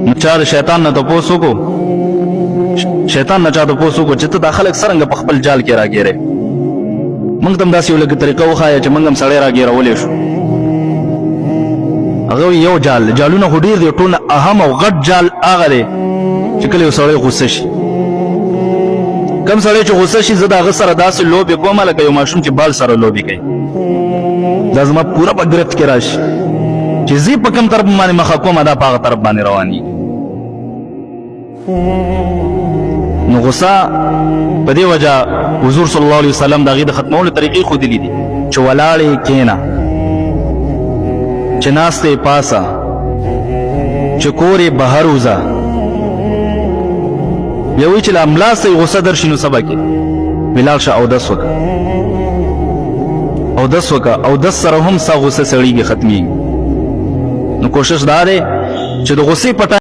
نو چا د شیطان نه تپوس وکړو شیطان نه چا تپوس وکړو چې ته دا خلک څرنګه په خپل جال کې راګیرې موږ ته هم داسې یو لږه طریقه وښایه چې موږ هم سړی راګیرولی شو هغه یو جالونه خو ډېر دی ټول اهم او غټ جال هغه دی چې کله یو سړی غوسه شي کم سړی چې غوسه شي زه د هغه سره داسې لوبې کومه لکه یو ماشوم چې بال سره لوبې کوي دا زما پوره په ګرفت کې راشي چې زه په کوم طرف باندې مخه کومه دا په هغه طرف باندې رواني نو غوسه په دې وجه حضور صلی الله علیه وسلم د هغې د ختمولو طریقې ښودلي دي چې ولاړې کښېنه چې ناستې پاسه چې کورې بهر وځه بیا وایي چې له املاسته غوسه درشي نو سبا کې ولاړ شه اودس وکړه اودس سره هم ستا غوسه سړېږي ختمېږي نو کوشش دا دی چې د غوسې په